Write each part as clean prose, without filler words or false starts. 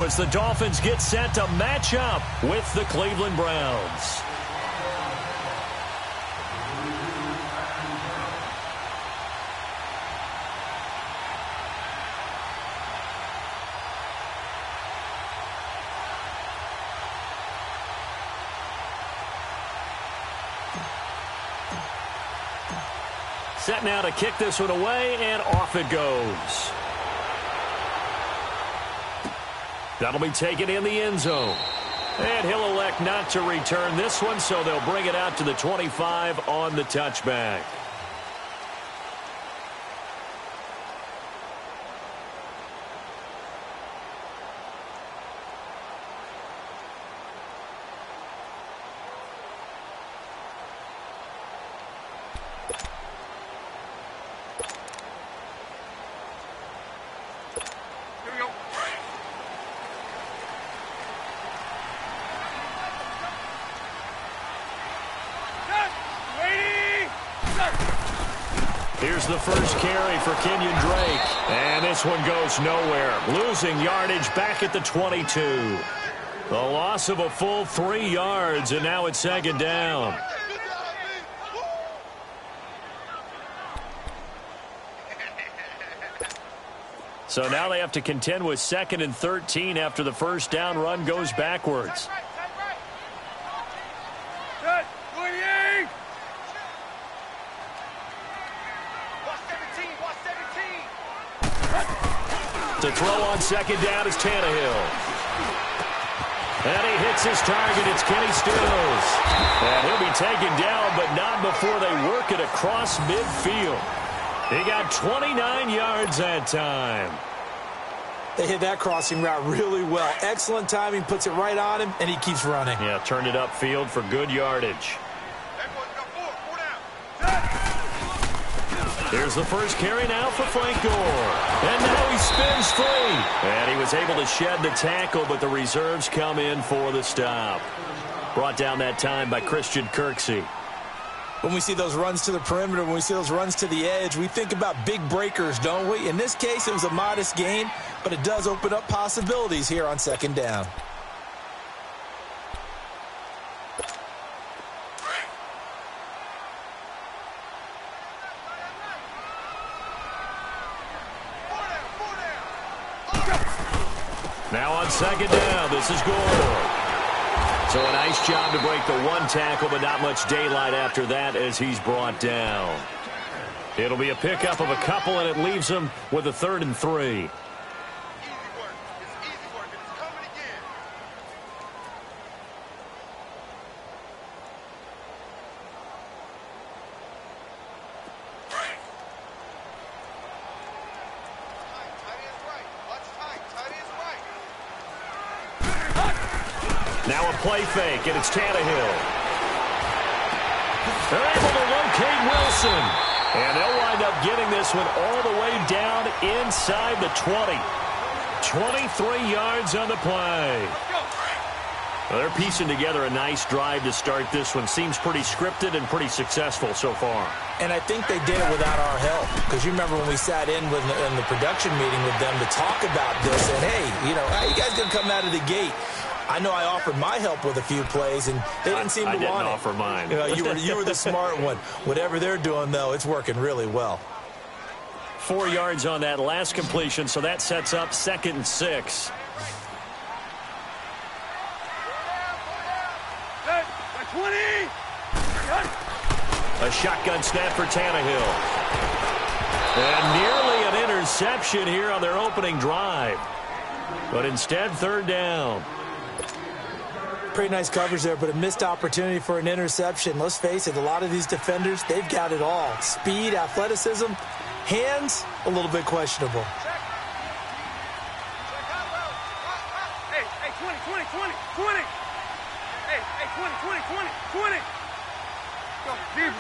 as the Dolphins get set to match up with the Cleveland Browns. Set now to kick this one away, and off it goes. That'll be taken in the end zone. And he'll elect not to return this one, so they'll bring it out to the 25 on the touchback. Here's the first carry for Kenyon Drake. And this one goes nowhere. Losing yardage back at the 22. The loss of a full 3 yards, and now it's second down. So now they have to contend with 2nd and 13 after the first down run goes backwards. To throw on second down is Tannehill. And he hits his target. It's Kenny Stills. And he'll be taken down, but not before they work it across midfield. He got 29 yards that time. They hit that crossing route really well. Excellent timing, puts it right on him, and he keeps running. Yeah, turned it upfield for good yardage. Here's the first carry now for Frank Gore. And now he spins free. And he was able to shed the tackle, but the reserves come in for the stop. Brought down that time by Christian Kirksey. When we see those runs to the perimeter, when we see those runs to the edge, we think about big breakers, don't we? In this case, it was a modest gain, but it does open up possibilities here on second down. Now on second down, this is Gore. So a nice job to break the one tackle, but not much daylight after that as he's brought down. It'll be a pickup of a couple, and it leaves him with a 3rd and 3. Now a play fake, and it's Tannehill. They're able to locate Wilson. And they'll wind up getting this one all the way down inside the 20. 23 yards on the play. Well, they're piecing together a nice drive to start this one. Seems pretty scripted and pretty successful so far. And I think they did it without our help. Because you remember when we sat in the production meeting with them to talk about this. And, hey, how you guys going to come out of the gate? I know I offered my help with a few plays, and they didn't seem to want it. I didn't offer mine. You were the smart one. Whatever they're doing, though, it's working really well. 4 yards on that last completion, so that sets up 2nd and 6. A shotgun snap for Tannehill. And nearly an interception here on their opening drive. But instead, 3rd down. Pretty nice coverage there, but a missed opportunity for an interception. Let's face it, a lot of these defenders, they've got it all. Speed, athleticism, hands, a little bit questionable. Hey, 20. Hey, 20. Go, zero.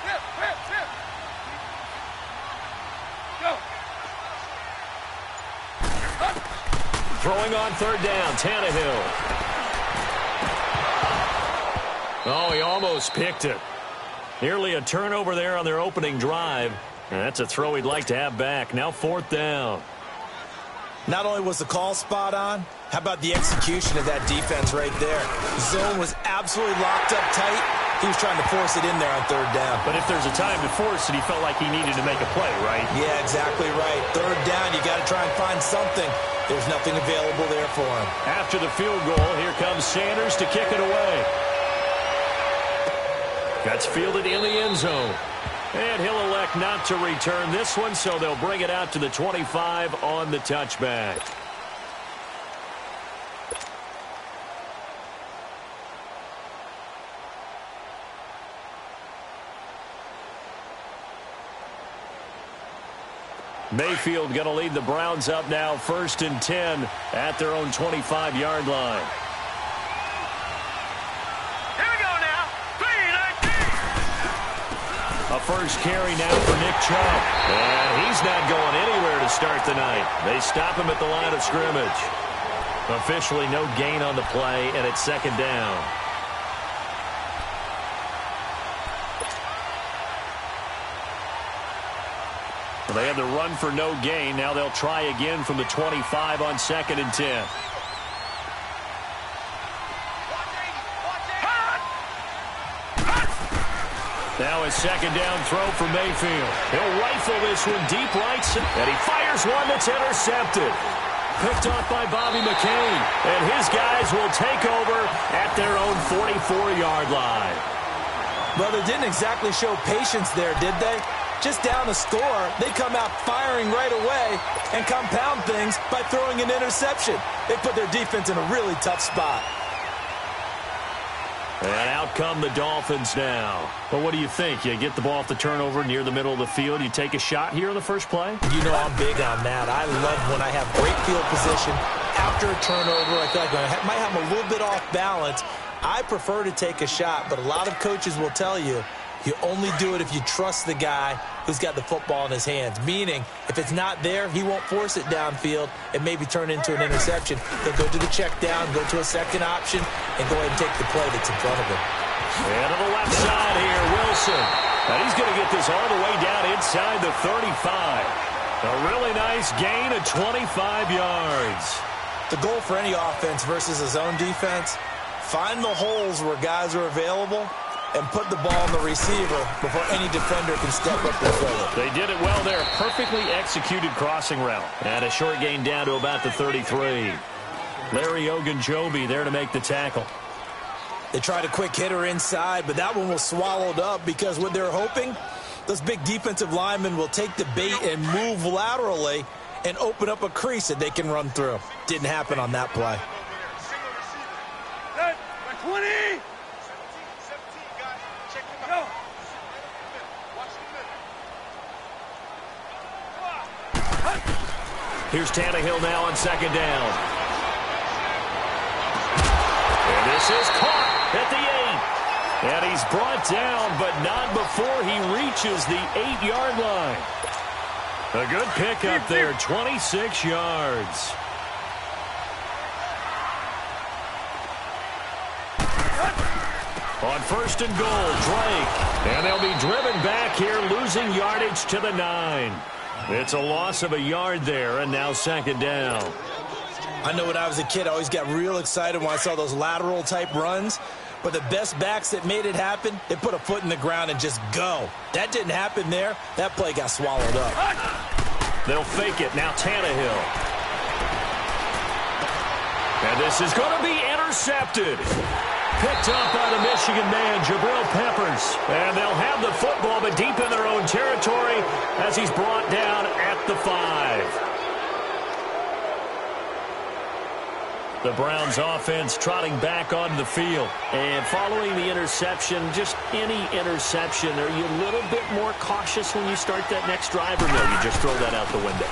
Zip. Go. Throwing on 3rd down, Tannehill. Oh, he almost picked it. Nearly a turnover there on their opening drive. And that's a throw he'd like to have back. Now 4th down. Not only was the call spot on, how about the execution of that defense right there? The zone was absolutely locked up tight. He was trying to force it in there on third down. But if there's a time to force it, he felt like he needed to make a play, right? Yeah, exactly right. Third down, you got to try and find something. There's nothing available there for him. After the field goal, here comes Sanders to kick it away. That's fielded in the end zone. And he'll elect not to return this one, so they'll bring it out to the 25 on the touchback. Mayfield going to lead the Browns up now, 1st and 10 at their own 25-yard line. A first carry now for Nick Chubb. And he's not going anywhere to start the night. They stop him at the line of scrimmage. Officially no gain on the play, and it's 2nd down. Well, they had the run for no gain. Now they'll try again from the 25 on 2nd and 10. Now a 2nd down throw for Mayfield. He'll rifle this one deep right, and he fires one that's intercepted. Picked off by Bobby McCain, and his guys will take over at their own 44-yard line. Well, they didn't exactly show patience there, did they? Just down a score, they come out firing right away and compound things by throwing an interception. They put their defense in a really tough spot. And out come the Dolphins now. Well, what do you think? You get the ball off the turnover near the middle of the field. You take a shot here on the first play? You know I'm big on that. I love when I have great field position. After a turnover, I feel like I might have a little bit off balance. I prefer to take a shot, but a lot of coaches will tell you, you only do it if you trust the guy who's got the football in his hands. Meaning, if it's not there, he won't force it downfield and maybe turn into an interception. He'll go to the check down, go to a second option, and go ahead and take the play that's in front of him. And on the left side here, Wilson. And he's going to get this all the way down inside the 35. A really nice gain of 25 yards. The goal for any offense versus a zone defense, find the holes where guys are available and put the ball on the receiver before any defender can step up and throw it. They did it well there. Perfectly executed crossing route. And a short gain down to about the 33. Larry Ogunjobi there to make the tackle. They tried a quick hitter inside, but that one was swallowed up because what they're hoping, those big defensive linemen will take the bait and move laterally and open up a crease that they can run through. Didn't happen on that play. 20! Here's Tannehill now on 2nd down. And this is caught at the 8. And he's brought down, but not before he reaches the 8-yard line. A good pickup there, 26 yards. On 1st and goal, Drake. And they'll be driven back here, losing yardage to the 9. It's a loss of a yard there, and now 2nd down. I know when I was a kid, I always got real excited when I saw those lateral-type runs. But the best backs that made it happen, they put a foot in the ground and just go. That didn't happen there. That play got swallowed up. They'll fake it. Now Tannehill. And this is going to be intercepted. Picked up by the Michigan man, Jabril Peppers. And they'll have the football, but deep in their own territory as he's brought down at the 5. The Browns offense trotting back onto the field. And following the interception, just any interception, are you a little bit more cautious when you start that next drive, or no, you just throw that out the window?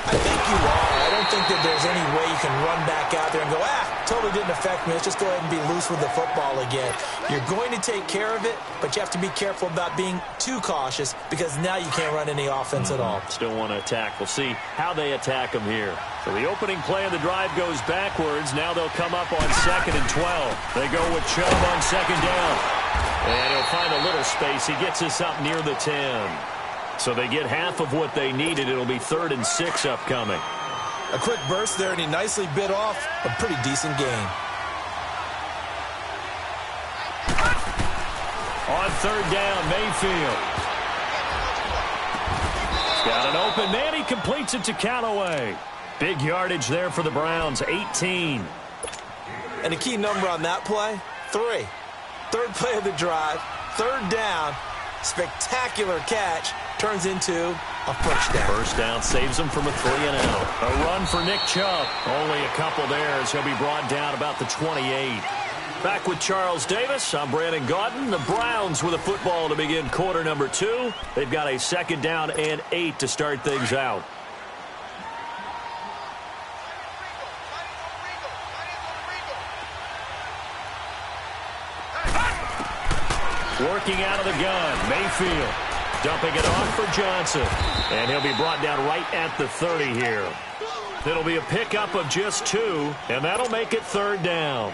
I think you are. I don't think that there's any way you can run back out there and go, totally didn't affect me. Let's just go ahead and be loose with the football again. You're going to take care of it, but you have to be careful about being too cautious because now you can't run any offense at all. Still want to attack. We'll see how they attack them here. So the opening play of the drive goes backwards. Now they'll come up on 2nd and 12. They go with Chubb on 2nd down. And he'll find a little space. He gets us up near the 10. So they get half of what they needed. It'll be 3rd and 6 upcoming. A quick burst there, and he nicely bit off a pretty decent gain. On third down, Mayfield. He's got an open man. He completes it to Callaway. Big yardage there for the Browns, 18. And the key number on that play, 3. Third play of the drive, third down, spectacular catch, turns into a first down. First down saves him from a 3-and-out. A run for Nick Chubb. Only a couple there as he'll be brought down about the 28. Back with Charles Davis, I'm Brandon Gaudin. The Browns with a football to begin quarter number 2. They've got a 2nd down and 8 to start things out. Working out of the gun, Mayfield. Dumping it off for Johnson. And he'll be brought down right at the 30 here. It'll be a pickup of just 2, and that'll make it 3rd down.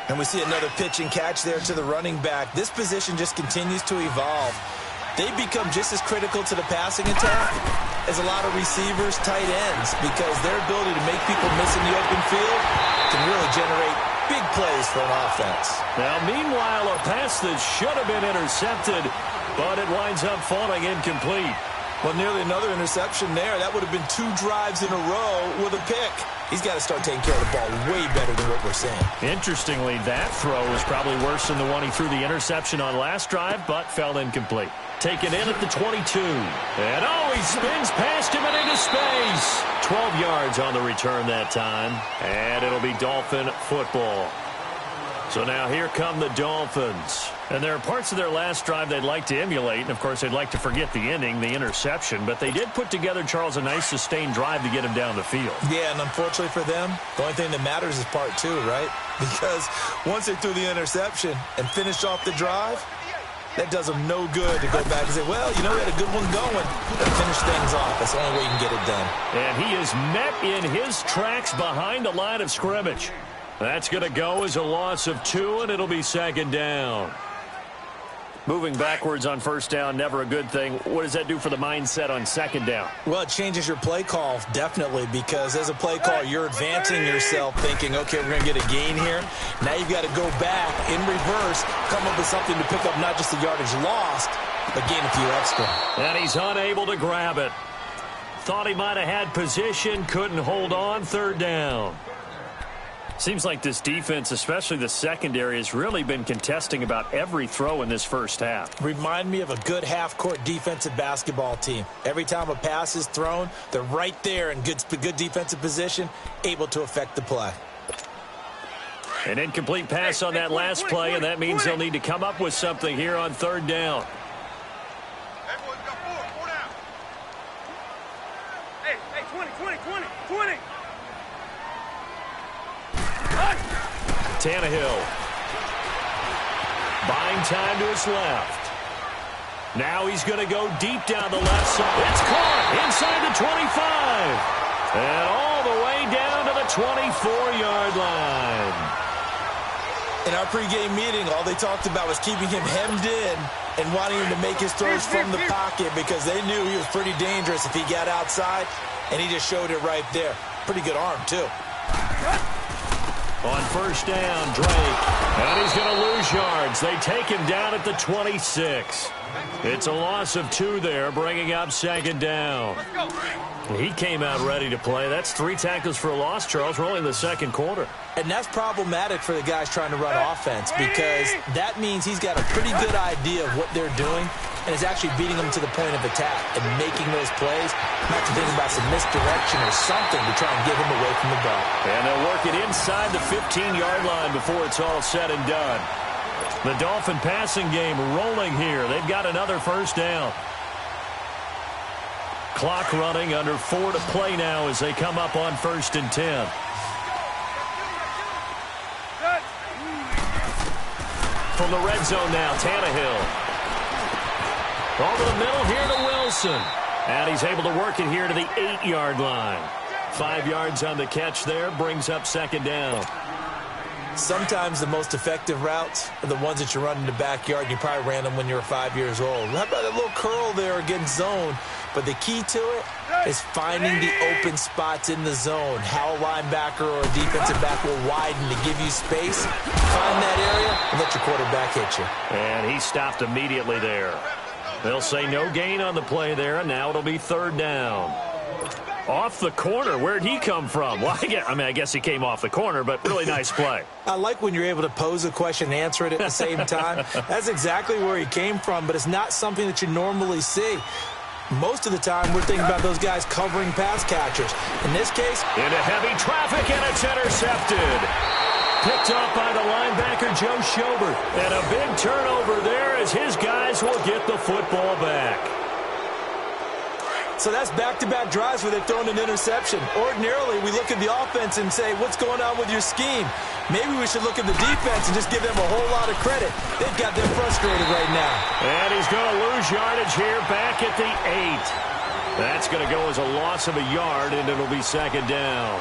And we see another pitch and catch there to the running back. This position just continues to evolve. They become just as critical to the passing attack as a lot of receivers, tight ends, because their ability to make people miss in the open field can really generate big plays for an offense. Now, meanwhile, a pass that should have been intercepted, but it winds up falling incomplete. Well, nearly another interception there. That would have been 2 drives in a row with a pick. He's got to start taking care of the ball way better than what we're seeing. Interestingly, that throw was probably worse than the one he threw the interception on last drive, but fell incomplete. Taken in at the 22. And, he spins past him and into space. 12 yards on the return that time. And it'll be Dolphin football. So now here come the Dolphins. And there are parts of their last drive they'd like to emulate. And, of course, they'd like to forget the ending, the interception. But they did put together, Charles, a nice sustained drive to get him down the field. Yeah, and unfortunately for them, the only thing that matters is part 2, right? Because once they threw the interception and finished off the drive, that does them no good to go back and say, well, we had a good one going. But finish things off. That's the only way you can get it done. And he is met in his tracks behind the line of scrimmage. That's going to go as a loss of 2, and it'll be 2nd down. Moving backwards on 1st down, never a good thing. What does that do for the mindset on 2nd down? Well, it changes your play call, definitely, because as a play call, you're advancing yourself thinking, okay, we're going to get a gain here. Now you've got to go back in reverse, come up with something to pick up not just the yardage lost, but gain a few extra. And he's unable to grab it. Thought he might have had position, couldn't hold on, 3rd down. Seems like this defense, especially the secondary, has really been contesting about every throw in this first half. Remind me of a good half-court defensive basketball team. Every time a pass is thrown, they're right there in good defensive position, able to affect the play. An incomplete pass on that last play, and that means they'll need to come up with something here on 3rd down. Hey, 20. Tannehill. Buying time to his left. Now he's going to go deep down the left side. It's caught inside the 25. And all the way down to the 24-yard line. In our pregame meeting, all they talked about was keeping him hemmed in and wanting him to make his throws from the pocket because they knew he was pretty dangerous if he got outside, and he just showed it right there. Pretty good arm, too. On 1st down, Drake. And he's going to lose yards. They take him down at the 26. It's a loss of 2 there, bringing up 2nd down. He came out ready to play. That's 3 tackles for a loss, Charles. We're only in the 2nd quarter. And that's problematic for the guys trying to run offense because that means he's got a pretty good idea of what they're doing and is actually beating them to the point of attack and making those plays, not to think about some misdirection or something to try and get him away from the ball. And they'll work it inside the 15-yard line before it's all said and done. The Dolphin passing game rolling here. They've got another 1st down. Clock running, under 4 to play now as they come up on 1st and 10. From the red zone now, Tannehill. Over the middle here to Wilson. And he's able to work it here to the 8-yard line. 5 yards on the catch there, brings up 2nd down. Sometimes the most effective routes are the ones that you run in the backyard, and you probably ran them when you were 5 years old. How about that little curl there against zone? But the key to it, is finding the open spots in the zone. How a linebacker or a defensive back will widen to give you space. Find that area and let your quarterback hit you. And he stopped immediately there. They'll say no gain on the play there, and now it'll be third down. Off the corner. Where'd he come from? Well, I guess he came off the corner, but really nice play. I like when you're able to pose a question and answer it at the same time. That's exactly where he came from, but it's not something that you normally see. Most of the time, we're thinking about those guys covering pass catchers. In this case, into heavy traffic, and it's intercepted. Picked off by the linebacker, Joe Schobert. And a big turnover there as his guys will get the football back. So that's back-to-back drives where they've thrown an interception. Ordinarily, we look at the offense and say, what's going on with your scheme? Maybe we should look at the defense and just give them a whole lot of credit. They've got them frustrated right now. And he's going to lose yardage here back at the 8. That's going to go as a loss of a yard, and it'll be second down.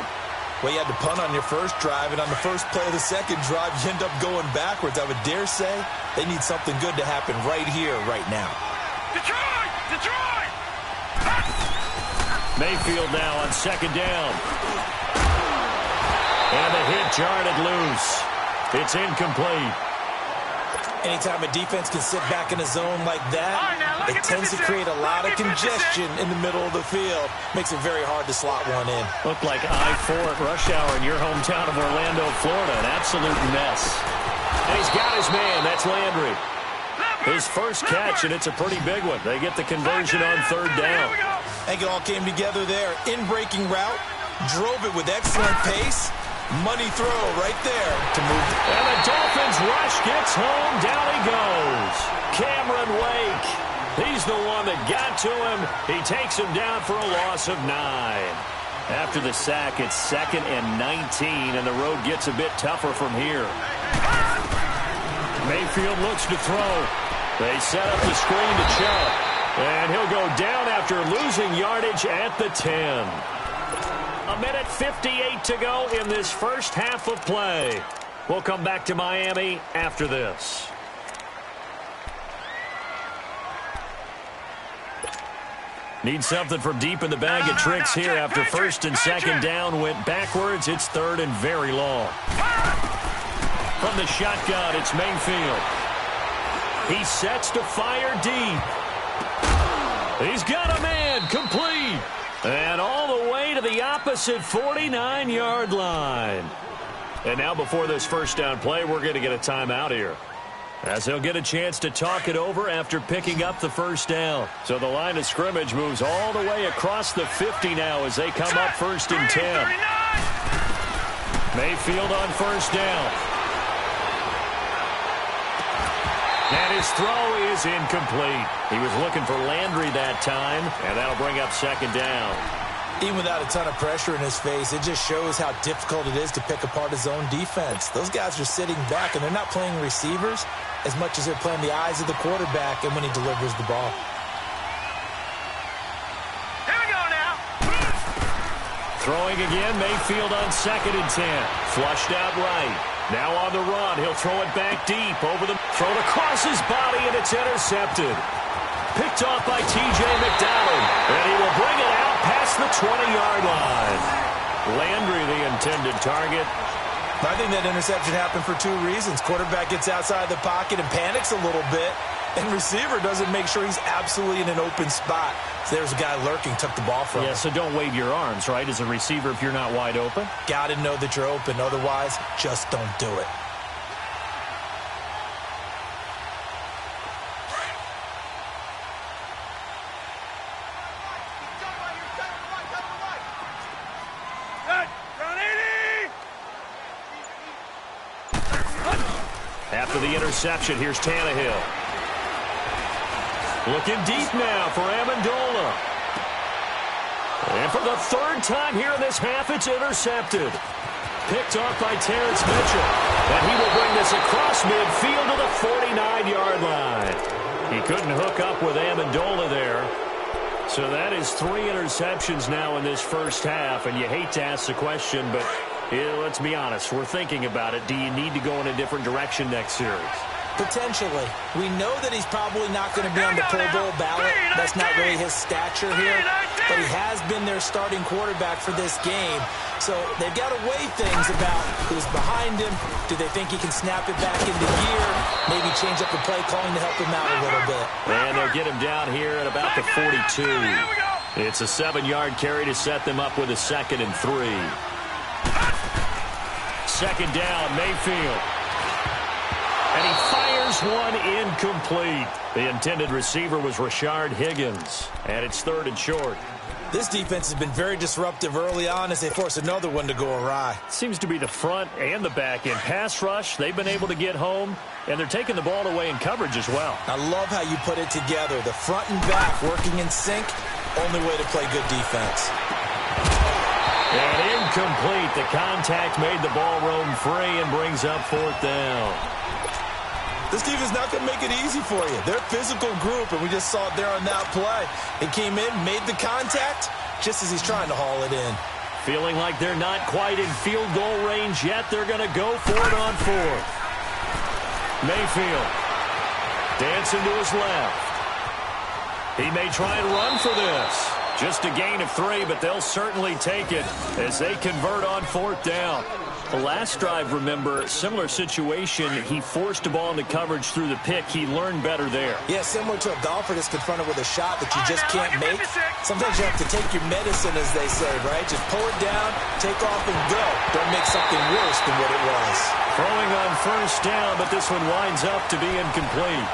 Well, you had to punt on your first drive, and on the first play of the second drive, you end up going backwards. I would dare say they need something good to happen right here, right now. Detroit! Detroit! Mayfield now on second down. And the hit jarred it loose. It's incomplete. Anytime a defense can sit back in a zone like that, it tends to create a lot of congestion in the middle of the field. Makes it very hard to slot one in. Looked like I-4 at rush hour in your hometown of Orlando, Florida. An absolute mess. And he's got his man. That's Landry. His first catch, and it's a pretty big one. They get the conversion on third down. I think it all came together there. In-breaking route, drove it with excellent pace. Money throw right there to move. And the Dolphins rush gets home. Down he goes. Cameron Wake. He's the one that got to him. He takes him down for a loss of 9. After the sack, it's 2nd and 19, and the road gets a bit tougher from here. Mayfield looks to throw. They set up the screen to Chubb. And he'll go down after losing yardage at the 10. 1:58 to go in this first half of play. We'll come back to Miami after this. Need something from deep in the bag of tricks here after first and second down went backwards. It's third and very long. From the shotgun, it's Mayfield. He sets to fire deep. He's got a man, complete. And all the way to the opposite 49-yard line. And now before this first down play, we're going to get a timeout here, as they'll get a chance to talk it over after picking up the first down. So the line of scrimmage moves all the way across the 50 now as they come up first and 10. Mayfield on first down. And his throw is incomplete. He was looking for Landry that time, and that'll bring up second down. Even without a ton of pressure in his face, it just shows how difficult it is to pick apart his own defense. Those guys are sitting back, and they're not playing receivers as much as they're playing the eyes of the quarterback and when he delivers the ball. Here we go now. Throwing again, Mayfield on second and 10. Flushed out right. Now on the run, he'll throw it back deep over the throw across his body, and it's intercepted. Picked off by T.J. McDonald, and he will bring it out past the 20-yard line. Landry, the intended target. I think that interception happened for 2 reasons. Quarterback gets outside the pocket and panics a little bit, and receiver doesn't make sure he's absolutely in an open spot. So there's a guy lurking, took the ball from him. Yeah, so don't wave your arms, right, as a receiver if you're not wide open. Got to know that you're open. Otherwise, just don't do it. After the interception, here's Tannehill. Looking deep now for Amendola. And for the third time here in this half, it's intercepted. Picked off by Terrence Mitchell. And he will bring this across midfield to the 49-yard line. He couldn't hook up with Amendola there. So that is 3 interceptions now in this first half. And you hate to ask the question, but let's be honest. We're thinking about it. Do you need to go in a different direction next series? Potentially. We know that he's probably not going to be on the Pro Bowl ballot. That's not really his stature here. but he has been their starting quarterback for this game. So they've got to weigh things about who's behind him. Do they think he can snap it back into gear? Maybe change up the play calling to help him out a little bit. And they'll get him down here at about the 42. It's a 7-yard carry to set them up with a 2nd and 3. Second down, Mayfield. And he fires one incomplete. The intended receiver was Rashard Higgins. And it's 3rd and short. This defense has been very disruptive early on as they force another one to go awry. Seems to be the front and the back end. Pass rush, they've been able to get home, and they're taking the ball away in coverage as well. I love how you put it together. The front and back working in sync, only way to play good defense. And incomplete. The contact made the ball roam free and brings up 4th down. This defense is not going to make it easy for you. They're a physical group, and we just saw it there on that play. It came in, made the contact, just as he's trying to haul it in. Feeling like they're not quite in field goal range yet. They're going to go for it on 4th. Mayfield dancing to his left. He may try and run for this. Just a gain of 3, but they'll certainly take it as they convert on 4th down. The last drive, remember, similar situation. He forced a ball into coverage through the pick. He learned better there. Yeah, similar to a golfer that's confronted with a shot that you just can't make. Sometimes you have to take your medicine, as they say, right? Just pull it down, take off, and go. Don't make something worse than what it was. Throwing on 1st down, but this one winds up to be incomplete.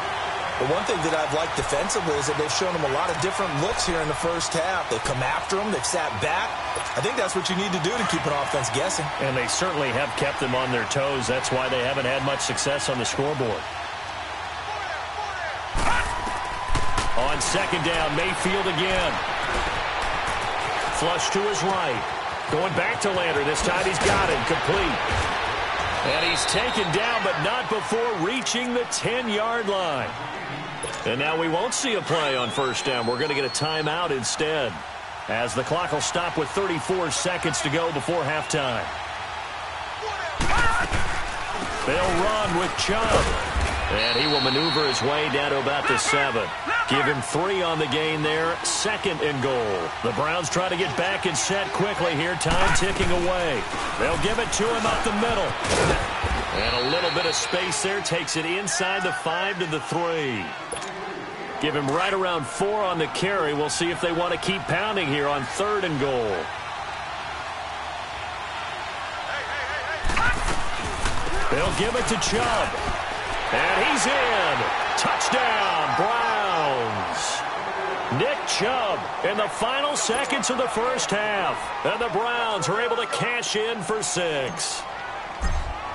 But one thing that I've liked defensively is that they've shown him a lot of different looks here in the first half. They've come after him. They've sat back. I think that's what you need to do to keep an offense guessing. And they certainly have kept them on their toes. That's why they haven't had much success on the scoreboard. On 2nd down, Mayfield again. Flush to his right. Going back to Lander. This time he's got it. Complete. And he's taken down, but not before reaching the 10-yard line. And now we won't see a play on 1st down. We're going to get a timeout instead, as the clock will stop with 34 seconds to go before halftime. They'll run with Chubb. And he will maneuver his way down to about the 7. Give him 3 on the gain there. 2nd and goal. The Browns try to get back and set quickly here. Time ticking away. They'll give it to him up the middle. And a little bit of space there. Takes it inside the 5 to the 3. Give him right around 4 on the carry. We'll see if they want to keep pounding here on 3rd and goal. They'll give it to Chubb. And he's in. Touchdown, Browns. Nick Chubb in the final seconds of the first half. And the Browns are able to cash in for 6.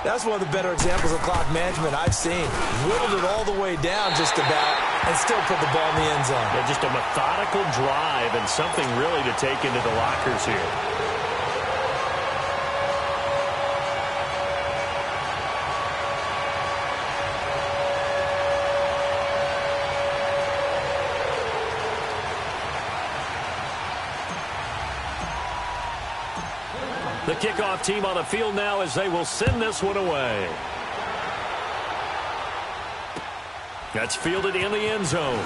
That's one of the better examples of clock management I've seen. Whittled it all the way down just about and still put the ball in the end zone. Yeah, just a methodical drive and something really to take into the lockers here. The kickoff team on the field now as they will send this one away. That's fielded in the end zone.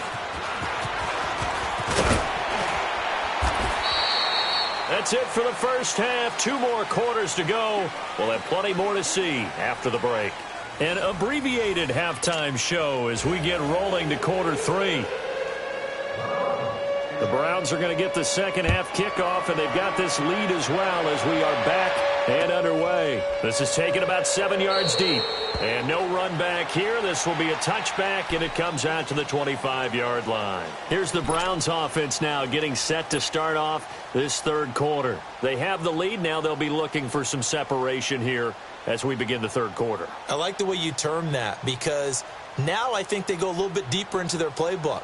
That's it for the first half. 2 more quarters to go. We'll have plenty more to see after the break. An abbreviated halftime show as we get rolling to quarter 3. The Browns are going to get the second half kickoff, and they've got this lead as well as we are back and underway. This is taken about 7 yards deep. And no run back here. This will be a touchback, and it comes out to the 25-yard line. Here's the Browns offense now getting set to start off this 3rd quarter. They have the lead. Now they'll be looking for some separation here as we begin the 3rd quarter. I like the way you term that because now I think they go a little bit deeper into their playbook.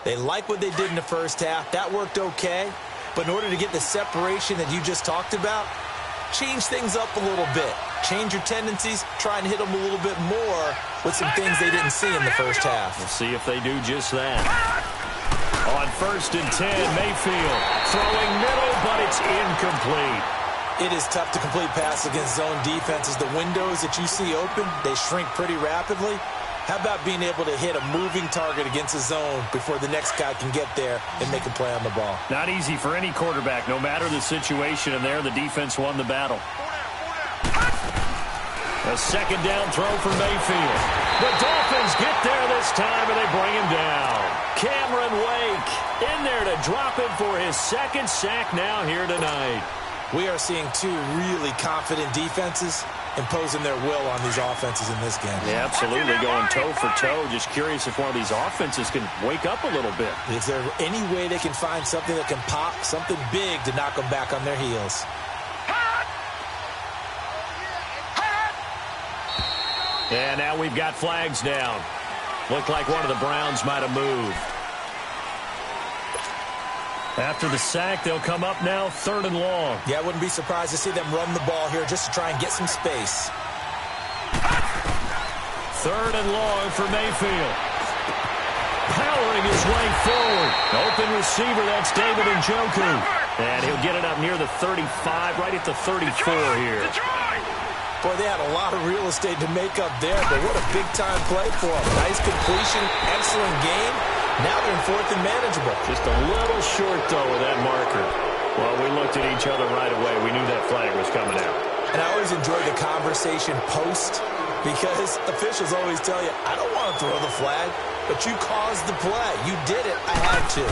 They like what they did in the first half. That worked okay. But in order to get the separation that you just talked about, change things up a little bit. Change your tendencies. Try and hit them a little bit more with some things they didn't see in the first half. We'll see if they do just that. On 1st and 10, Mayfield throwing middle, but it's incomplete. It is tough to complete passes against zone defenses. The windows that you see open, they shrink pretty rapidly. How about being able to hit a moving target against a zone before the next guy can get there and make a play on the ball? Not easy for any quarterback, no matter the situation, and there the defense won the battle. A second down throw for Mayfield. The Dolphins get there this time, and they bring him down. Cameron Wake in there to drop him for his second sack now here tonight. We are seeing two really confident defenses imposing their will on these offenses in this game. Yeah, absolutely, going toe for toe. Just curious if one of these offenses can wake up a little bit. Is there any way they can find something that can pop, something big to knock them back on their heels? And now we've got flags down. Looked like one of the Browns might have moved. After the sack, they'll come up now 3rd and long. Yeah, I wouldn't be surprised to see them run the ball here just to try and get some space. 3rd and long for Mayfield. Powering his way forward. Open receiver, that's David Njoku. And he'll get it up near the 35, right at the 34 here. Boy, they had a lot of real estate to make up there, but what a big-time play for them. Nice completion, excellent game. Now they're in 4th and manageable. Just a little short, though, with that marker. Well, we looked at each other right away. We knew that flag was coming out. And I always enjoy the conversation post because officials always tell you, I don't want to throw the flag, but you caused the play. You did it. I had to.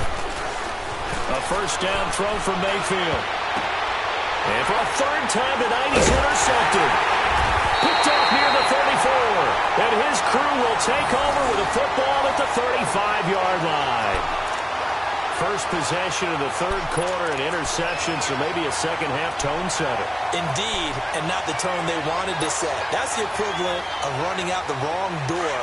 A first down throw for Mayfield. And for a 3rd time tonight, he's intercepted. Picked off near the 34. And his crew will take over with a football at the 35-yard line. First possession of the 3rd quarter, an interception, so maybe a second-half tone setter. Indeed, and not the tone they wanted to set. That's the equivalent of running out the wrong door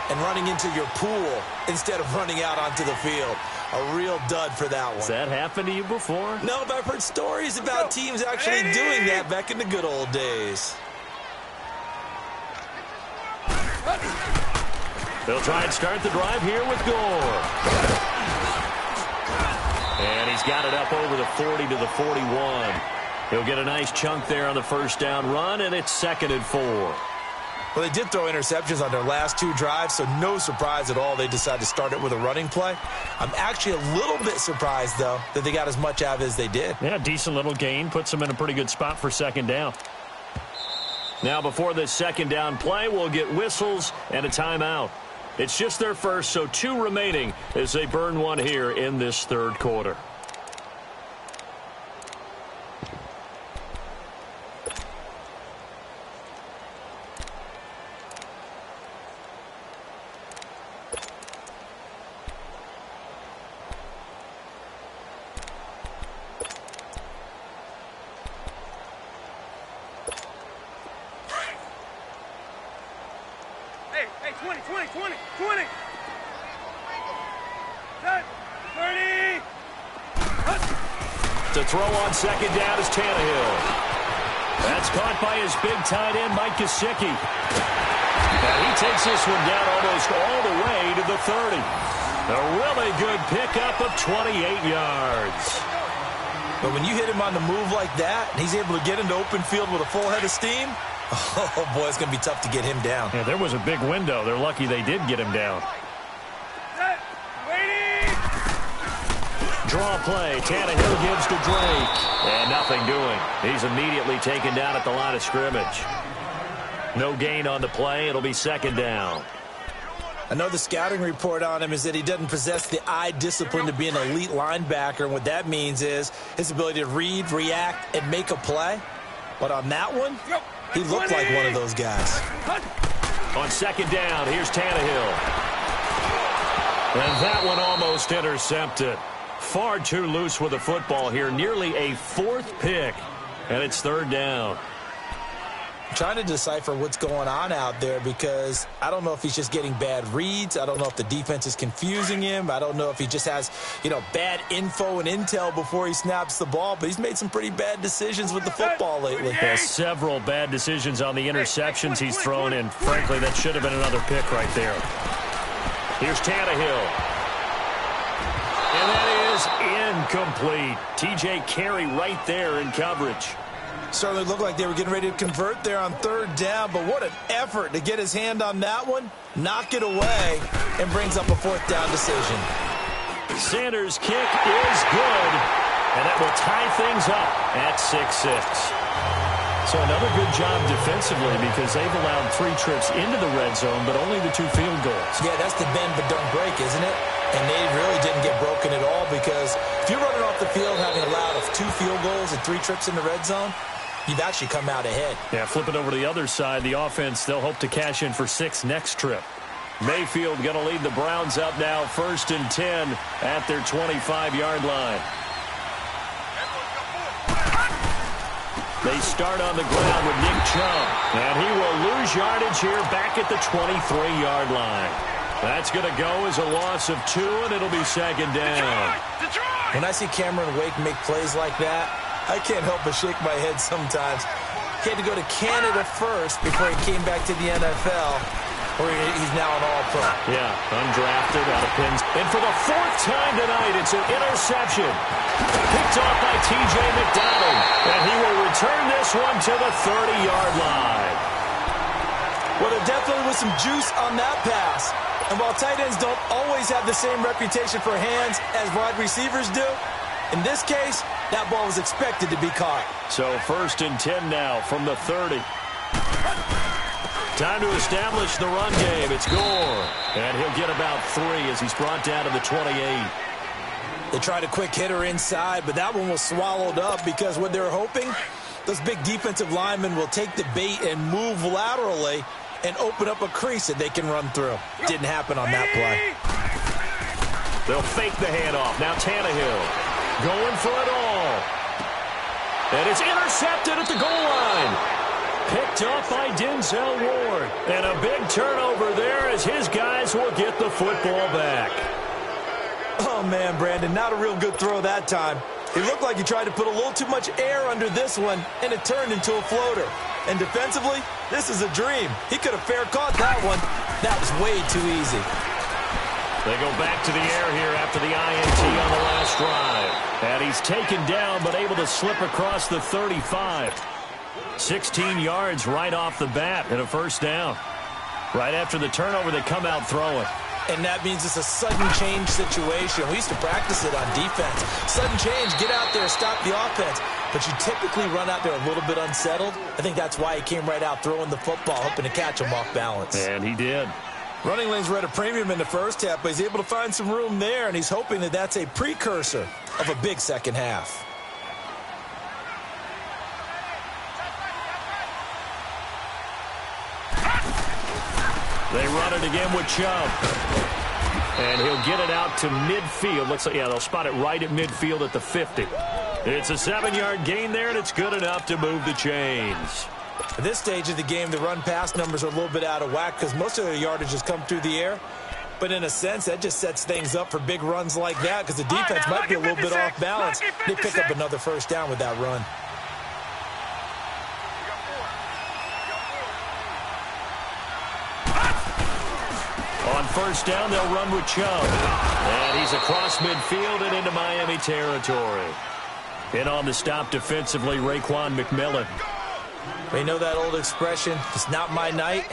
and running into your pool instead of running out onto the field. A real dud for that one. Has that happened to you before? No, but I've heard stories about teams actually doing that back in the good old days. They'll try and start the drive here with Gore. And he's got it up over the 40 to the 41. He'll get a nice chunk there on the first down run, and it's 2nd and 4. Well, they did throw interceptions on their last 2 drives, so no surprise at all they decided to start it with a running play. I'm actually a little bit surprised, though, that they got as much out of it as they did. Yeah, decent little gain. Puts them in a pretty good spot for 2nd down. Now, before this 2nd down play, we'll get whistles and a timeout. It's just their first, so 2 remaining as they burn one here in this 3rd quarter. Hey, 20. 30. To throw on 2nd down is Tannehill. That's caught by his big tight end, Mike Gesicki. And he takes this one down almost all the way to the 30. A really good pickup of 28 yards. But when you hit him on the move like that, and he's able to get into open field with a full head of steam, oh, boy, it's going to be tough to get him down. Yeah, there was a big window. They're lucky they did get him down. Draw play. Tannehill gives to Drake. And nothing doing. He's immediately taken down at the line of scrimmage. No gain on the play. It'll be 2nd down. I know the scouting report on him is that he doesn't possess the eye discipline to be an elite linebacker. And what that means is his ability to read, react, and make a play. But on that one, he looked like one of those guys. On 2nd down, here's Tannehill. And that one almost intercepted. Far too loose with the football here. Nearly a 4th pick. And it's 3rd down. I'm trying to decipher what's going on out there because I don't know if he's just getting bad reads. I don't know if the defense is confusing him. I don't know if he just has, bad info and intel before he snaps the ball. But he's made some pretty bad decisions with the football lately. There's several bad decisions on the interceptions he's thrown in. Frankly, that should have been another pick right there. Here's Tannehill. And that is incomplete. T.J. Carey right there in coverage. Certainly looked like they were getting ready to convert there on third down, but what an effort to get his hand on that one, knock it away, and brings up a fourth down decision. Sanders' kick is good, and that will tie things up at 6-6. So another good job defensively because they've allowed 3 trips into the red zone, but only the 2 field goals. Yeah, that's the bend but don't break, isn't it? And they really didn't get broken at all because if you're running off the field having allowed 2 field goals and 3 trips in the red zone, you've actually come out ahead. Yeah, flip it over to the other side. The offense, they'll hope to cash in for 6 next trip. Mayfield going to lead the Browns up now, 1st and 10 at their 25-yard line. They start on the ground with Nick Chubb, and he will lose yardage here back at the 23-yard line. That's going to go as a loss of 2, and it'll be 2nd down. When I see Cameron Wake make plays like that, I can't help but shake my head sometimes. He had to go to Canada first before he came back to the NFL, where he's now an All-Pro. Yeah, undrafted, out of Penn. And for the 4th time tonight, it's an interception. Picked off by T.J. McDonald, and he will return this one to the 30-yard line. Well, there definitely was some juice on that pass. And while tight ends don't always have the same reputation for hands as wide receivers do, in this case, that ball was expected to be caught. So 1st and 10 now from the 30. Time to establish the run game. It's Gore. And he'll get about 3 as he's brought down to the 28. They tried a quick hitter inside, but that one was swallowed up because what they're hoping, those big defensive linemen will take the bait and move laterally and open up a crease that they can run through. Didn't happen on that play. They'll fake the handoff. Now Tannehill going for it all. And it's intercepted at the goal line. Picked off by Denzel Ward. And a big turnover there as his guys will get the football back. Oh, man, Brandon, not a real good throw that time. It looked like he tried to put a little too much air under this one, and it turned into a floater. And defensively, this is a dream. He could have fair caught that one. That was way too easy. They go back to the air here after the INT on the last drive. And he's taken down but able to slip across the 35. 16 yards right off the bat and a 1st down. Right after the turnover, they come out throwing. And that means it's a sudden change situation. We used to practice it on defense. Sudden change, get out there, stop the offense. But you typically run out there a little bit unsettled. I think that's why he came right out throwing the football, hoping to catch him off balance. And he did. Running lanes were at a premium in the first half, but he's able to find some room there, and he's hoping that that's a precursor of a big second half. They run it again with Chubb. And he'll get it out to midfield. Looks like, yeah, they'll spot it right at midfield at the 50. It's a 7-yard gain there, and it's good enough to move the chains. At this stage of the game, the run-pass numbers are a little bit out of whack because most of their yardage has come through the air. But in a sense, that just sets things up for big runs like that because the defense might be a little bit off balance. They pick up another 1st down with that run. On 1st down, they'll run with Chubb. And he's across midfield and into Miami territory. In on the stop defensively, Raekwon McMillan. They know that old expression, it's not my night.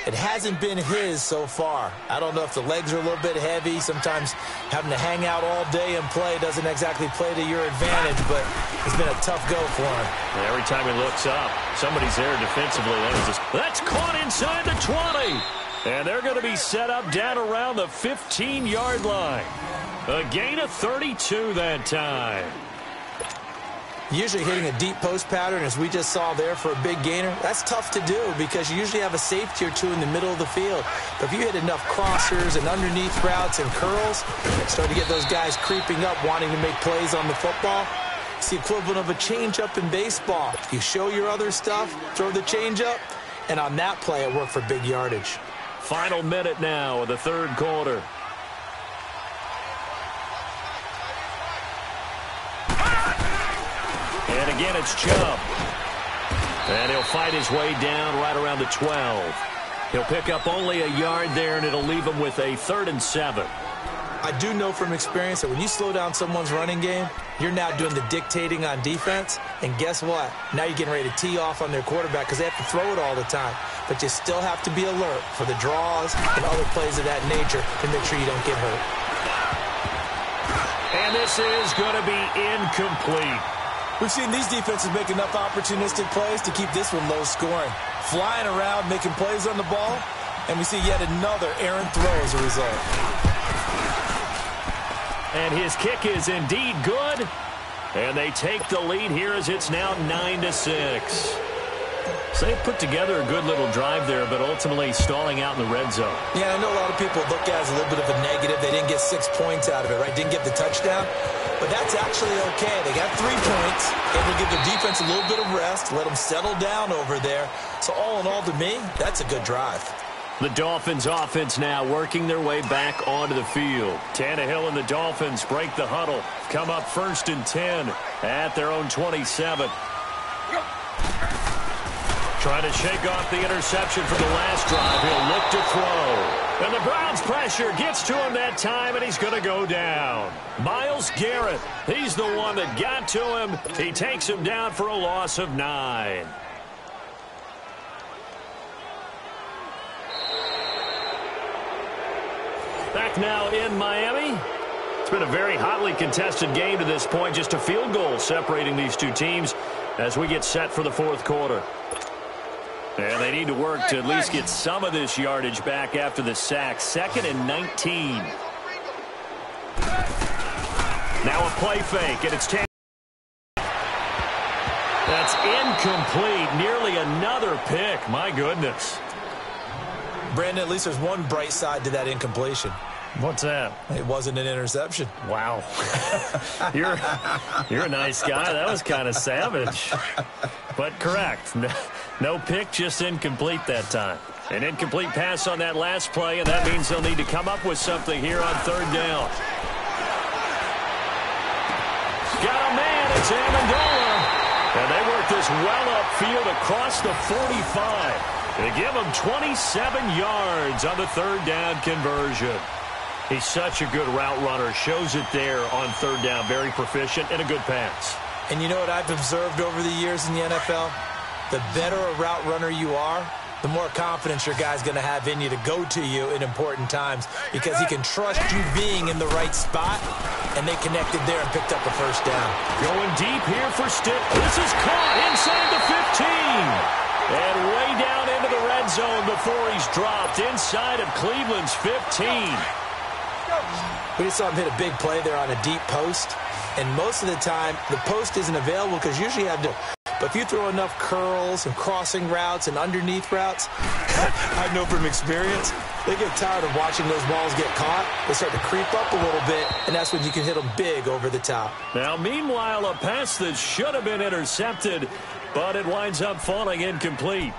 It hasn't been his so far. I don't know if the legs are a little bit heavy. Sometimes having to hang out all day and play doesn't exactly play to your advantage, but it's been a tough go for him. And every time he looks up, somebody's there defensively. That's caught inside the 20. And they're going to be set up down around the 15-yard line. A gain of 32 that time. Usually hitting a deep post pattern, as we just saw there for a big gainer, that's tough to do because you usually have a safety or 2 in the middle of the field. But if you hit enough crossers and underneath routes and curls, start to get those guys creeping up, wanting to make plays on the football. It's the equivalent of a changeup in baseball. You show your other stuff, throw the changeup, and on that play, it worked for big yardage. Final minute now of the 3rd quarter. And again, it's Chubb. And he'll fight his way down right around the 12. He'll pick up only a yard there, and it'll leave him with a 3rd and 7. I do know from experience that when you slow down someone's running game, you're now doing the dictating on defense. And guess what? Now you're getting ready to tee off on their quarterback because they have to throw it all the time. But you still have to be alert for the draws and other plays of that nature to make sure you don't get hurt. And this is going to be incomplete. We've seen these defenses make enough opportunistic plays to keep this one low scoring. Flying around, making plays on the ball, and we see yet another errant throw as a result. And his kick is indeed good. And they take the lead here as it's now 9-6. So they put together a good little drive there, but ultimately stalling out in the red zone. Yeah, I know a lot of people look at it as a little bit of a negative. They didn't get 6 points out of it, right? Didn't get the touchdown. But that's actually okay. They got 3 points. Able to give their defense a little bit of rest, let them settle down over there. So all in all, to me, that's a good drive. The Dolphins offense now working their way back onto the field. Tannehill and the Dolphins break the huddle. Come up 1st and 10 at their own 27. Trying to shake off the interception from the last drive. He'll look to throw. And the Browns' pressure gets to him that time, and he's going to go down. Myles Garrett, he's the one that got to him. He takes him down for a loss of 9. Back now in Miami. It's been a very hotly contested game to this point. Just a field goal separating these two teams as we get set for the 4th quarter. And they need to work to at least get some of this yardage back after the sack. 2nd and 19. Now a play fake, and it's 10. That's incomplete. Nearly another pick. My goodness. Brandon, at least there's one bright side to that incompletion. What's that? It wasn't an interception. Wow. You're a nice guy. That was kind of savage. But correct. No pick, just incomplete that time. An incomplete pass on that last play, and that means they'll need to come up with something here on 3rd down. Got a man. It's Amendola. And they work this well upfield across the 45. They give him 27 yards on the 3rd down conversion. He's such a good route runner. Shows it there on 3rd down. Very proficient and a good pass. And you know what I've observed over the years in the NFL? The better a route runner you are, the more confidence your guy's going to have in you to go to you in important times because he can trust you being in the right spot, and they connected there and picked up a 1st down. Going deep here for Stitt. This is caught inside the 15. And way down into the red zone before he's dropped inside of Cleveland's 15. We just saw him hit a big play there on a deep post. And most of the time, the post isn't available because usually you have to. But if you throw enough curls and crossing routes and underneath routes, I know from experience, they get tired of watching those balls get caught. They start to creep up a little bit, and that's when you can hit them big over the top. Now, meanwhile, a pass that should have been intercepted, but it winds up falling incomplete.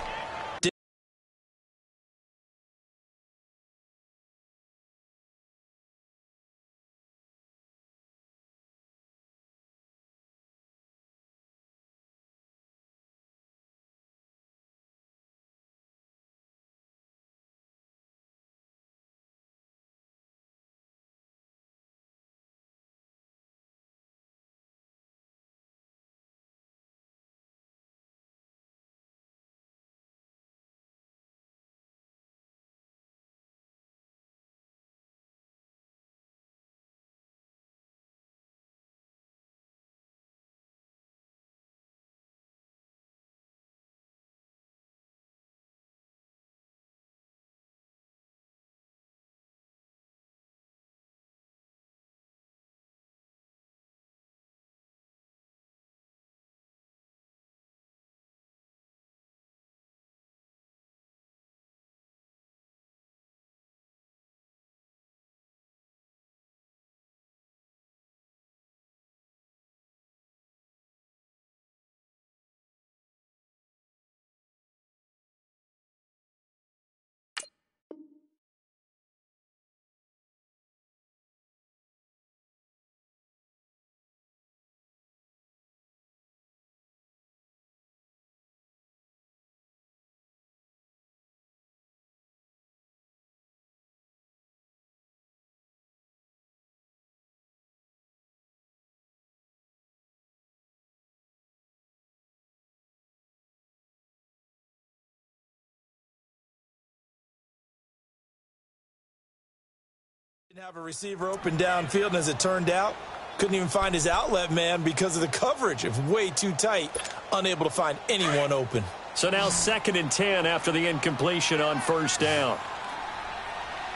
Have a receiver open downfield, and as it turned out, couldn't even find his outlet man because of the coverage. It was way too tight, unable to find anyone open. So now 2nd and 10 after the incompletion on 1st down.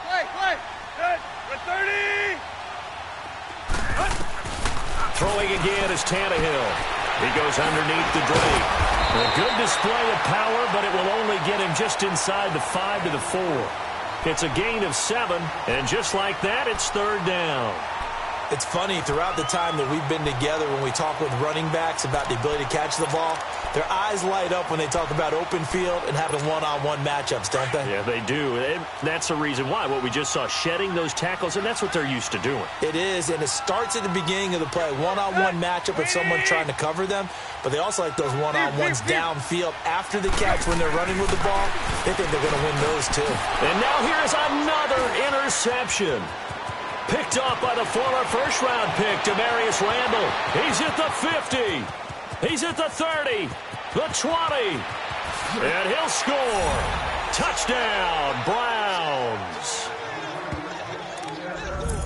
Play. Good. We're 30. Throwing again is Tannehill. He goes underneath the Drake. A good display of power, but it will only get him just inside the 5 to the 4. It's a gain of 7, and just like that, it's 3rd down. It's funny, throughout the time that we've been together, when we talk with running backs about the ability to catch the ball, their eyes light up when they talk about open field and having one-on-one matchups, don't they? Yeah, they do. And that's the reason why. What we just saw, shedding those tackles, and that's what they're used to doing. It is, and it starts at the beginning of the play. One-on-one matchup with someone trying to cover them, but they also like those one-on-ones downfield after the catch when they're running with the ball. They think they're going to win those, too. And now here's another interception. Picked off by the former first-round pick, Demarius Randall. He's at the 50. He's at the 30, the 20. And he'll score. Touchdown, Browns.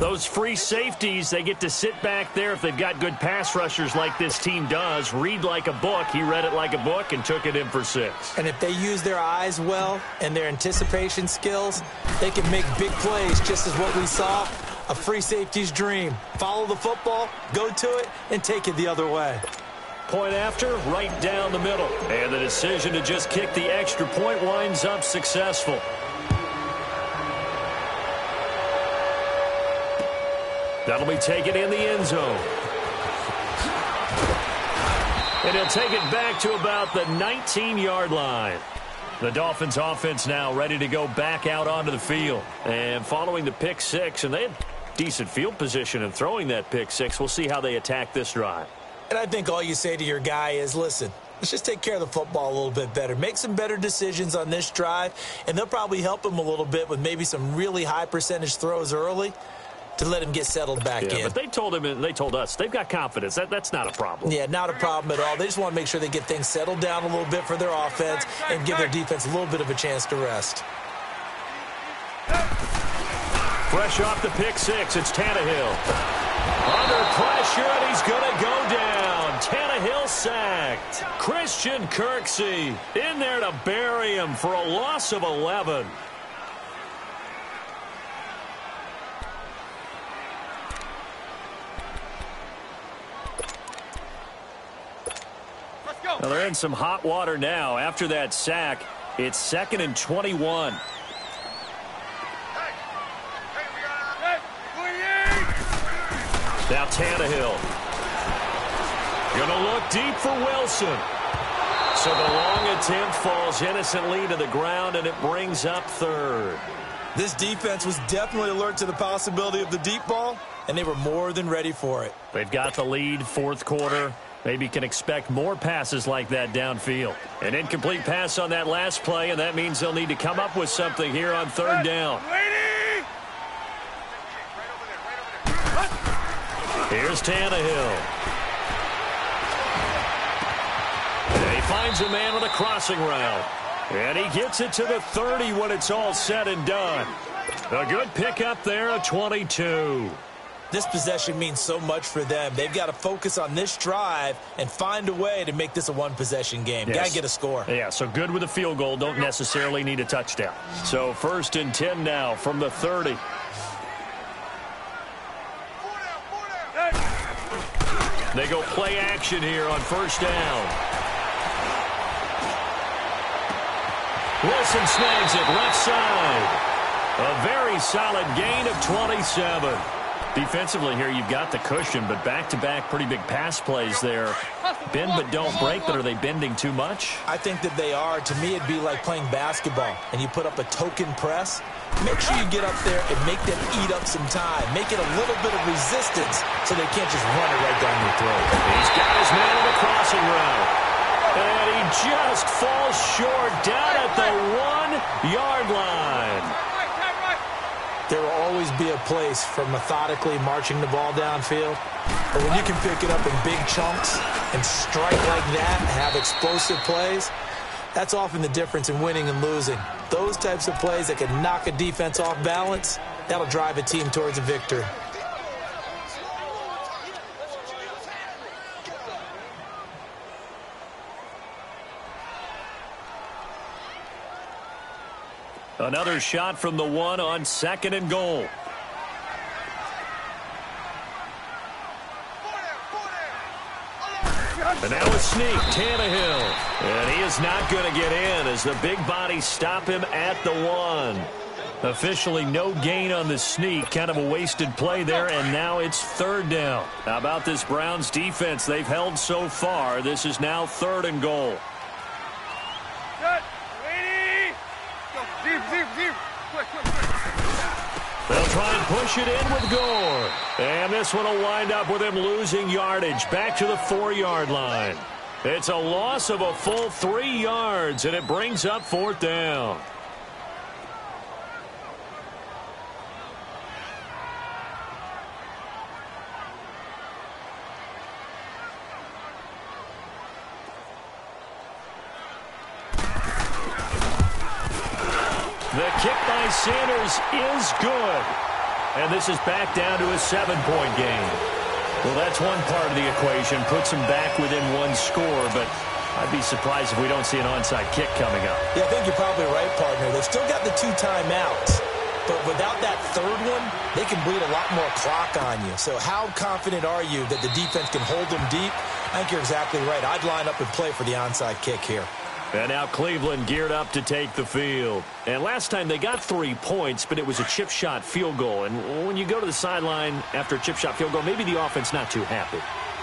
Those free safeties, they get to sit back there if they've got good pass rushers like this team does. Read like a book. He read it like a book and took it in for 6. And if they use their eyes well and their anticipation skills, they can make big plays, just as what we saw. A free safety's dream. Follow the football, go to it, and take it the other way. Point after, right down the middle. And the decision to just kick the extra point winds up successful. That'll be taken in the end zone. And he'll take it back to about the 19-yard line. The Dolphins offense now ready to go back out onto the field. And following the pick 6, and they had decent field position in throwing that pick 6. We'll see how they attack this drive. And I think all you say to your guy is, listen, let's just take care of the football a little bit better. Make some better decisions on this drive, and they'll probably help him a little bit with maybe some really high percentage throws early to let him get settled back in. But they told him and they told us they've got confidence. That's not a problem. Yeah, not a problem at all. They just want to make sure they get things settled down a little bit for their offense and give their defense a little bit of a chance to rest. Fresh off the pick 6, it's Tannehill. Under pressure, and he's going to go down. Tannehill sacked. Christian Kirksey in there to bury him for a loss of 11. Well, they're in some hot water now. After that sack, it's 2nd and 21. Now Tannehill. Gonna look deep for Wilson. So the long attempt falls innocently to the ground, and it brings up 3rd. This defense was definitely alert to the possibility of the deep ball, and they were more than ready for it. They've got the lead, 4th quarter. Maybe can expect more passes like that downfield. An incomplete pass on that last play, and that means they'll need to come up with something here on 3rd down. Here's Tannehill. And he finds a man on a crossing route. And he gets it to the 30 when it's all said and done. A good pickup there, a 22. This possession means so much for them. They've got to focus on this drive and find a way to make this a one-possession game. Yes. Got to get a score. Yeah, so good with a field goal. Don't necessarily need a touchdown. So 1st and 10 now from the 30. They go play action here on 1st down. Wilson snags it left side. A very solid gain of 27. Defensively here, you've got the cushion, but back-to-back pretty big pass plays there. Bend but don't break, but are they bending too much? I think that they are. To me, it'd be like playing basketball, and you put up a token press. Make sure you get up there and make them eat up some time. Make it a little bit of resistance so they can't just run it right down your throat. He's got his man on the crossing route. And he just falls short down at the 1-yard line. There will always be a place for methodically marching the ball downfield. But when you can pick it up in big chunks and strike like that and have explosive plays, that's often the difference in winning and losing. Those types of plays that can knock a defense off balance, That'll drive a team towards a victory. Another shot from the 1 on 2nd and goal. And now a sneak, Tannehill. And he is not going to get in as the big bodies stop him at the 1. Officially no gain on the sneak. Kind of a wasted play there, and now it's 3rd down. How about this Browns defense they've held so far? This is now 3rd and goal. They'll try and push it in with Gore. And this one will wind up with him losing yardage back to the 4-yard line. It's a loss of a full 3 yards, and it brings up 4th down. The kick by Sanders is good. And this is back down to a 7-point game. Well, that's one part of the equation. Puts them back within 1 score, but I'd be surprised if we don't see an onside kick coming up. Yeah, I think you're probably right, partner. They've still got the 2 timeouts. But without that 3rd one, they can bleed a lot more clock on you. So how confident are you that the defense can hold them deep? I think you're exactly right. I'd line up and play for the onside kick here. And now Cleveland geared up to take the field. And last time they got 3 points, but it was a chip shot field goal. And when you go to the sideline after a chip shot field goal, maybe the offense not too happy.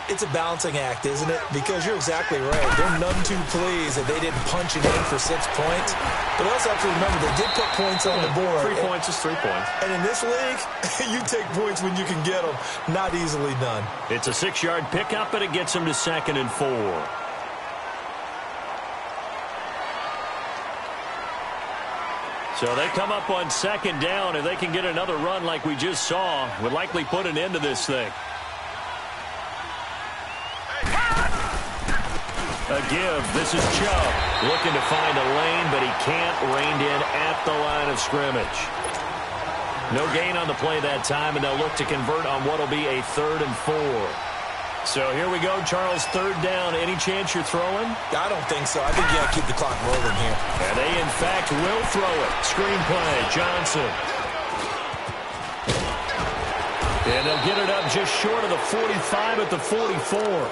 It's a balancing act, isn't it? Because you're exactly right. They're none too pleased that they didn't punch it in for 6 points. But also have to remember, they did put points on the board. 3 points is 3 points. And in this league, you take points when you can get them. Not easily done. It's a 6-yard pickup, and it gets them to 2nd and 4. So they come up on 2nd down. If they can get another run like we just saw, would likely put an end to this thing. A give. This is Chubb looking to find a lane, but he can't. Reined in at the line of scrimmage. No gain on the play that time, and they'll look to convert on what will be a 3rd and 4. So here we go, Charles, 3rd down. Any chance you're throwing? I don't think so. I think you got to keep the clock rolling here. And they, in fact, will throw it. Screen play, Johnson. And they'll get it up just short of the 45 at the 44.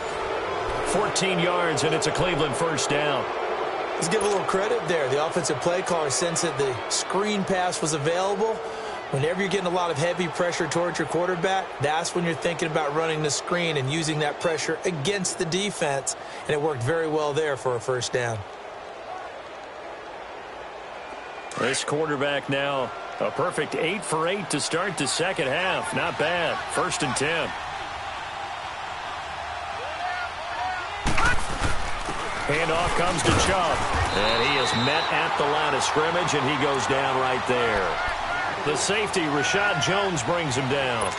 14 yards, and it's a Cleveland 1st down. Let's give a little credit there. The offensive play caller sensed that the screen pass was available. Whenever you're getting a lot of heavy pressure towards your quarterback, that's when you're thinking about running the screen and using that pressure against the defense. And it worked very well there for a 1st down. This quarterback now a perfect 8 for 8 to start the 2nd half. Not bad. 1st and 10. Handoff comes to Chubb. And he is met at the line of scrimmage, and he goes down right there. The safety, Rashad Jones, brings him down.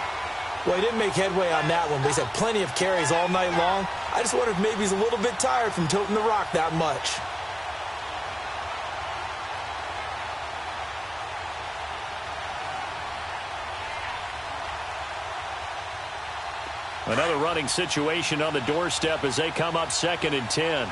Well, he didn't make headway on that one, but he's had plenty of carries all night long. I just wonder if maybe he's a little bit tired from toting the rock that much. Another running situation on the doorstep as they come up 2nd and 10.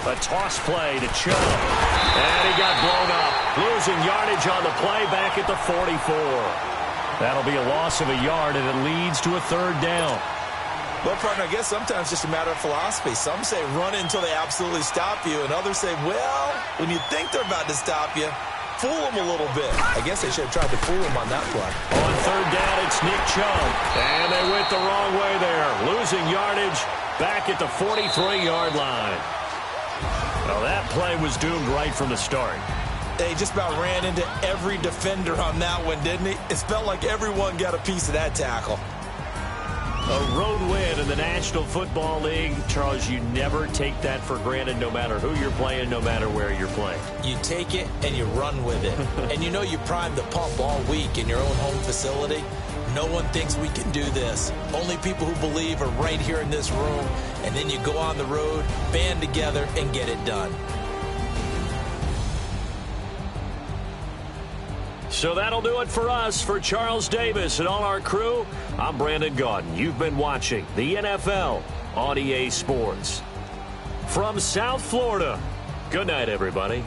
A toss play to Chubb. And he got blown up. Losing yardage on the play back at the 44. That'll be a loss of a yard, and it leads to a 3rd down. Well, partner, I guess sometimes it's just a matter of philosophy. Some say run until they absolutely stop you, and others say, well, when you think they're about to stop you, fool them a little bit. I guess they should have tried to fool him on that play. On 3rd down, it's Nick Chubb. And they went the wrong way there. Losing yardage back at the 43-yard line. Well, that play was doomed right from the start. They just about ran into every defender on that one, didn't he? It felt like everyone got a piece of that tackle. A road win in the National Football League. Charles, you never take that for granted no matter who you're playing, no matter where you're playing. You take it and you run with it. And you know you primed the pump all week in your own home facility. No one thinks we can do this. Only people who believe are right here in this room. And then you go on the road, band together, and get it done. So that'll do it for us. For Charles Davis and all our crew, I'm Brandon Gaudin. You've been watching the NFL on EA Sports. From South Florida, good night, everybody.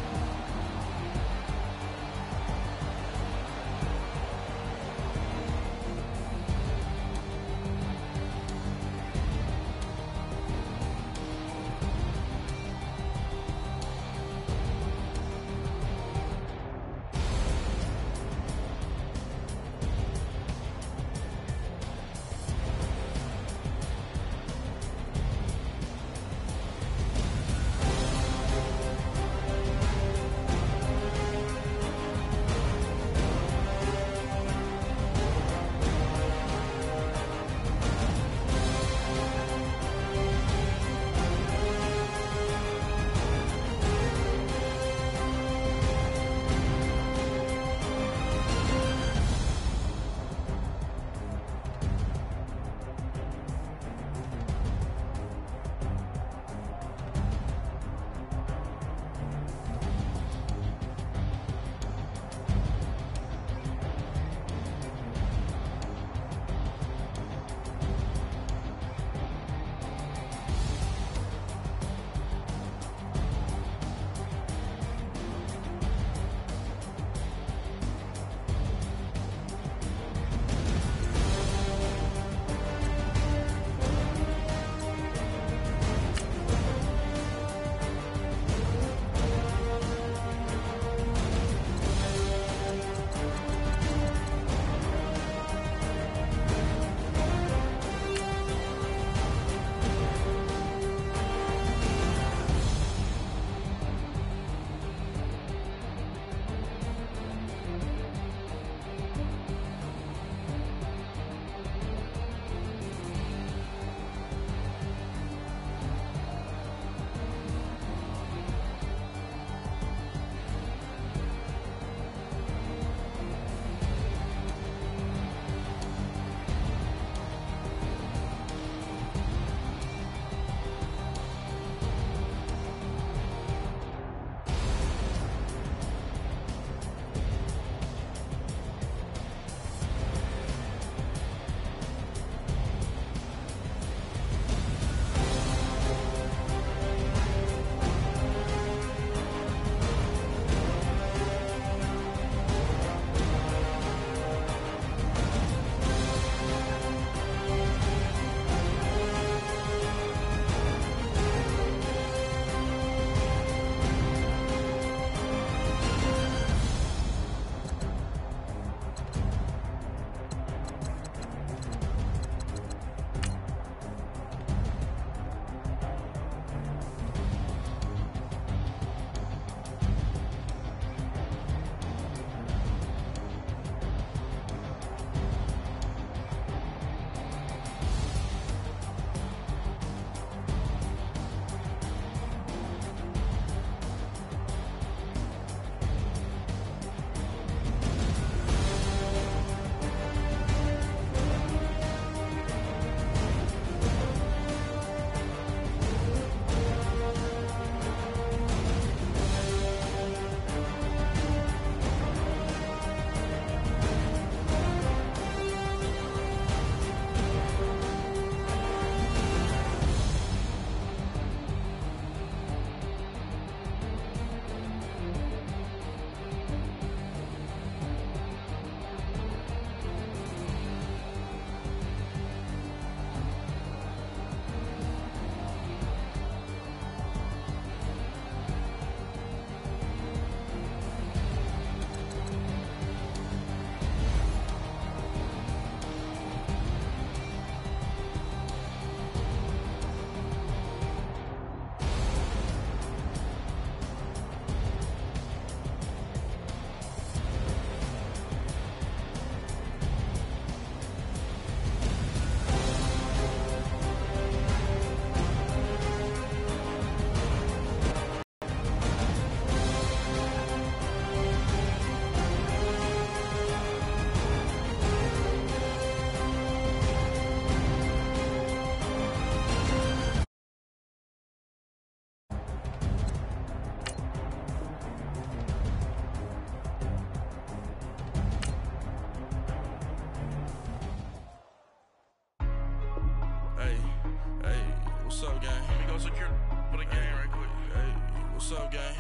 What's up, gang?